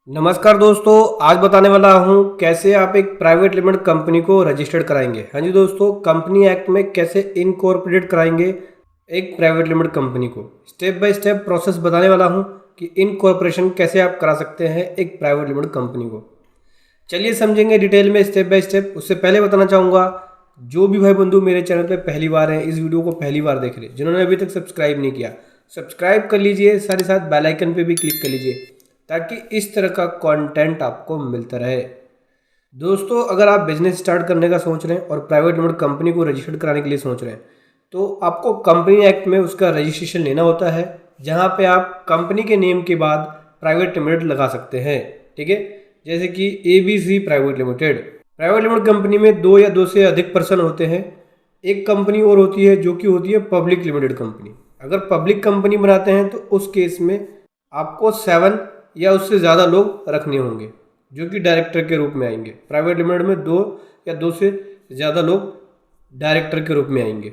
नमस्कार दोस्तों, आज बताने वाला हूँ कैसे आप एक प्राइवेट लिमिटेड कंपनी को रजिस्टर्ड कराएंगे। हाँ जी दोस्तों, कंपनी एक्ट में कैसे इनकॉर्पोरेट कराएंगे एक प्राइवेट लिमिटेड कंपनी को। स्टेप बाय स्टेप प्रोसेस बताने वाला हूँ कि इनकॉर्पोरेशन कैसे आप करा सकते हैं एक प्राइवेट लिमिटेड कंपनी को। चलिए समझेंगे डिटेल में स्टेप बाय स्टेप। उससे पहले बताना चाहूँगा, जो भी भाई बंधु मेरे चैनल पर पहली बार हैं, इस वीडियो को पहली बार देख रहे, जिन्होंने अभी तक सब्सक्राइब नहीं किया, सब्सक्राइब कर लीजिए, साथ ही साथ बेल आइकन पे भी क्लिक कर लीजिए ताकि इस तरह का कंटेंट आपको मिलता रहे। दोस्तों, अगर आप बिजनेस स्टार्ट करने का सोच रहे हैं और प्राइवेट लिमिटेड कंपनी को रजिस्टर्ड कराने के लिए सोच रहे हैं, तो आपको कंपनी एक्ट में उसका रजिस्ट्रेशन लेना होता है, जहां पे आप कंपनी के नेम के बाद प्राइवेट लिमिटेड लगा सकते हैं। ठीक है, जैसे कि ABC private limited. Private limited company में 2 या 2 से अधिक पर्सन होते हैं। एक कंपनी और होती है जो कि होती है पब्लिक लिमिटेड कंपनी। अगर पब्लिक कंपनी बनाते हैं तो उस केस में आपको 7 या उससे ज़्यादा लोग रखने होंगे जो कि डायरेक्टर के रूप में आएंगे। प्राइवेट लिमिटेड में 2 या 2 से ज़्यादा लोग डायरेक्टर के रूप में आएंगे।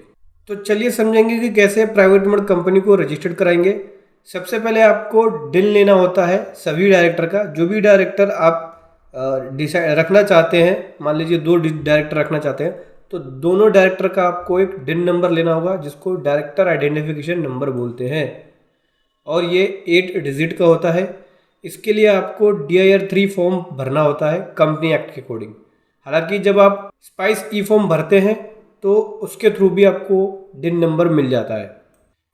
तो चलिए समझेंगे कि कैसे प्राइवेट लिमिटेड कंपनी को रजिस्टर्ड कराएंगे। सबसे पहले आपको डिन लेना होता है सभी डायरेक्टर का। जो भी डायरेक्टर आप डिसाइड रखना चाहते हैं, मान लीजिए 2 डायरेक्टर रखना चाहते हैं, तो दोनों डायरेक्टर का आपको एक डिन नंबर लेना होगा, जिसको डायरेक्टर आइडेंटिफिकेशन नंबर बोलते हैं, और ये 8 डिजिट का होता है। इसके लिए आपको DIR 3 फॉर्म भरना होता है कंपनी एक्ट के अकॉर्डिंग। हालांकि जब आप स्पाइस ई फॉर्म भरते हैं तो उसके थ्रू भी आपको डिन नंबर मिल जाता है।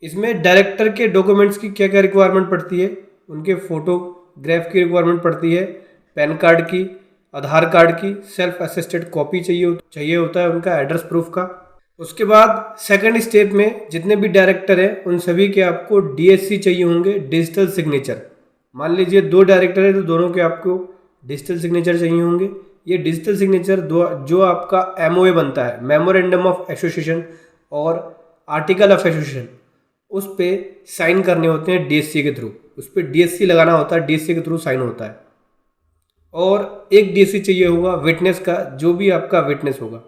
इसमें डायरेक्टर के डॉक्यूमेंट्स की क्या क्या रिक्वायरमेंट पड़ती है, उनके फोटोग्राफ की रिक्वायरमेंट पड़ती है, पैन कार्ड की, आधार कार्ड की सेल्फ असिस्टेड कॉपी चाहिए होता है, उनका एड्रेस प्रूफ का। उसके बाद सेकंड स्टेप में जितने भी डायरेक्टर हैं उन सभी के आपको DSC चाहिए होंगे, डिजिटल सिग्नेचर। मान लीजिए 2 डायरेक्टर है तो दोनों के आपको डिजिटल सिग्नेचर चाहिए होंगे। ये डिजिटल सिग्नेचर जो आपका MOA बनता है, मेमोरेंडम ऑफ एसोसिएशन और आर्टिकल ऑफ एसोसिएशन, उस पर साइन करने होते हैं DSC के थ्रू। उस पर DSC लगाना होता है, DSC के थ्रू साइन होता है। और एक DSC चाहिए होगा विटनेस का, जो भी आपका विटनेस होगा।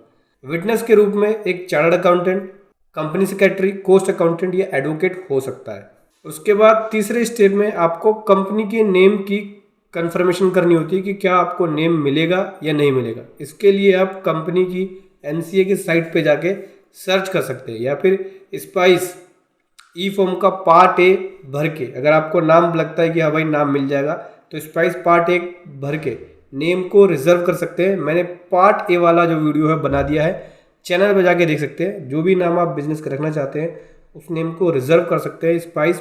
विटनेस के रूप में एक chartered accountant, company secretary, cost accountant या एडवोकेट हो सकता है। उसके बाद तीसरे स्टेप में आपको कंपनी के नेम की कंफर्मेशन करनी होती है कि क्या आपको नेम मिलेगा या नहीं मिलेगा। इसके लिए आप कंपनी की NCA की साइट पे जाके सर्च कर सकते हैं, या फिर स्पाइस ई फॉर्म का पार्ट A भर के, अगर आपको नाम लगता है कि हाँ भाई नाम मिल जाएगा, तो स्पाइस पार्ट A भर के नेम को रिजर्व कर सकते हैं। मैंने पार्ट A वाला जो वीडियो है बना दिया है, चैनल पर जाके देख सकते हैं। जो भी नाम आप बिजनेस का रखना चाहते हैं उस नेम को रिजर्व कर सकते हैं spice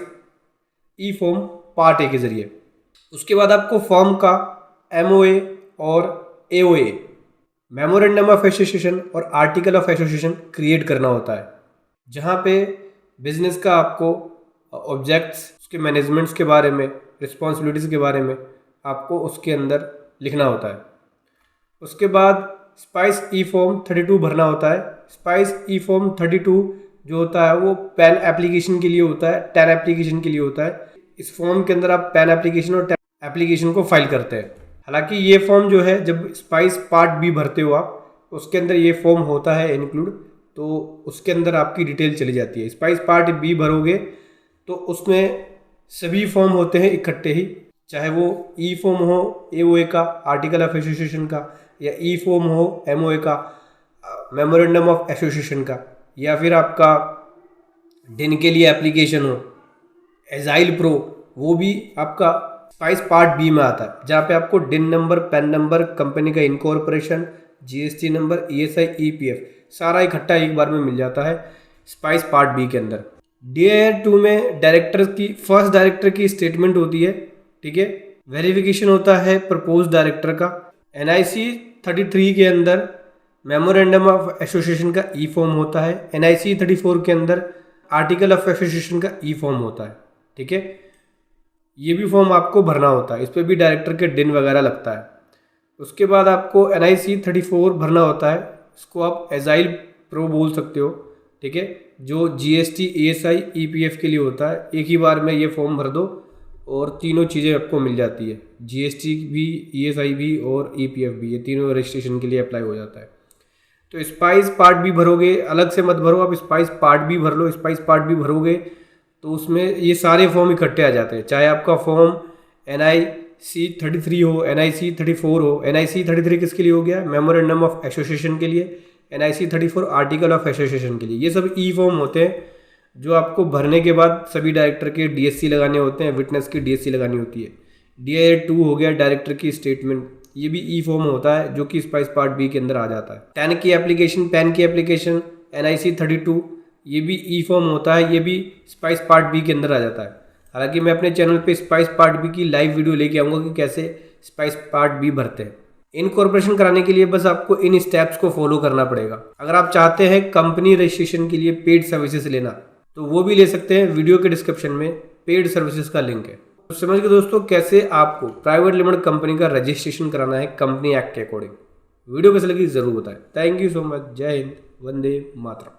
E form part A के जरिए। उसके बाद आपको फॉर्म का MOA और AOA, मेमोरेंडम ऑफ एसोसिएशन और आर्टिकल ऑफ एसोसिएशन क्रिएट करना होता है, जहाँ पे बिजनेस का आपको ऑब्जेक्ट्स, उसके मैनेजमेंट्स के बारे में, रिस्पॉन्सिबिलिटीज़ के बारे में आपको उसके अंदर लिखना होता है। उसके बाद स्पाइस ई फॉर्म 32 भरना होता है। स्पाइस ई फॉर्म 32 जो होता है वो पैन एप्लीकेशन के लिए होता है, टैन एप्लीकेशन के लिए होता है। इस फॉर्म के अंदर आप पैन एप्लीकेशन और टैन एप्लीकेशन को फाइल करते हैं। हालांकि ये फॉर्म जो है, जब स्पाइस पार्ट B भरते हो आप, उसके अंदर ये फॉर्म होता है इंक्लूड, तो उसके अंदर आपकी डिटेल चली जाती है। स्पाइस पार्ट B भरोगे तो उसमें सभी फॉर्म होते हैं इकट्ठे ही, चाहे वो ई फॉर्म हो AOA का, आर्टिकल ऑफ एसोसिएशन का, या ई फॉर्म हो MOA का, मेमोरेंडम ऑफ एसोसिएशन का, या फिर आपका डिन के लिए एप्लीकेशन हो एजाइल प्रो, वो भी आपका स्पाइस पार्ट B में आता है, जहाँ पे आपको डिन नंबर, पैन नंबर, कंपनी का incorporation, GST number, ESI, EPF सारा इकट्ठा एक बार में मिल जाता है स्पाइस पार्ट B के अंदर। DIR 2 में डायरेक्टर की, फर्स्ट डायरेक्टर की स्टेटमेंट होती है। ठीक है, वेरिफिकेशन होता है प्रपोज डायरेक्टर का। NIC 33 के अंदर मेमोरेंडम ऑफ एसोसिएशन का ई फॉर्म होता है। NIC 34 के अंदर आर्टिकल ऑफ एसोसिएशन का ई फॉर्म होता है। ठीक है, ये भी फॉर्म आपको भरना होता है, इस पर भी डायरेक्टर के डिन वगैरह लगता है। उसके बाद आपको NIC 34 भरना होता है, इसको आप एजाइल प्रो बोल सकते हो। ठीक है, जो GST, ESI, EPF के लिए होता है। एक ही बार में ये फॉर्म भर दो और तीनों चीज़ें आपको मिल जाती है, GST भी, ESI भी और EPF भी, ये तीनों रजिस्ट्रेशन के लिए अप्लाई हो जाता है। तो स्पाइस पार्ट B भरोगे, अलग से मत भरो, आप स्पाइस पार्ट B भर लो। स्पाइस पार्ट B भरोगे तो उसमें ये सारे फॉर्म इकट्ठे आ जाते हैं, चाहे आपका फॉर्म NI NIC 33 हो, NIC 34 हो। NIC 33 किसके लिए हो गया? मेमोरेंडम ऑफ एसोसिएशन के लिए। NIC 34 आर्टिकल ऑफ एसोसिएशन के लिए। ये सब ई फॉर्म होते हैं जो आपको भरने के बाद सभी डायरेक्टर के DSC लगाने होते हैं, विटनेस की DSC लगानी होती है। DIR 2 हो गया डायरेक्टर की स्टेटमेंट, ये भी ई फॉर्म होता है जो कि स्पाइस पार्ट बी के अंदर आ जाता है। पैन की एप्लीकेशन NIC 32, ये भी ई फॉर्म होता है, ये भी स्पाइस पार्ट बी के अंदर आ जाता है। हालांकि मैं अपने चैनल पे स्पाइस पार्ट बी की लाइव वीडियो लेके आऊँगा कि कैसे स्पाइस पार्ट बी भरते हैं। इनकॉर्पोरेशन कराने के लिए बस आपको इन स्टेप्स को फॉलो करना पड़ेगा। अगर आप चाहते हैं कंपनी रजिस्ट्रेशन के लिए पेड सर्विसेज लेना तो वो भी ले सकते हैं। वीडियो के डिस्क्रिप्शन में पेड सर्विसेज का लिंक है। तो समझ गए दोस्तों कैसे आपको प्राइवेट लिमिटेड कंपनी का रजिस्ट्रेशन कराना है कंपनी एक्ट के अकॉर्डिंग। वीडियो कैसे लगी जरूर बताएं। Thank you so much. जय हिंद, वंदे मातरम।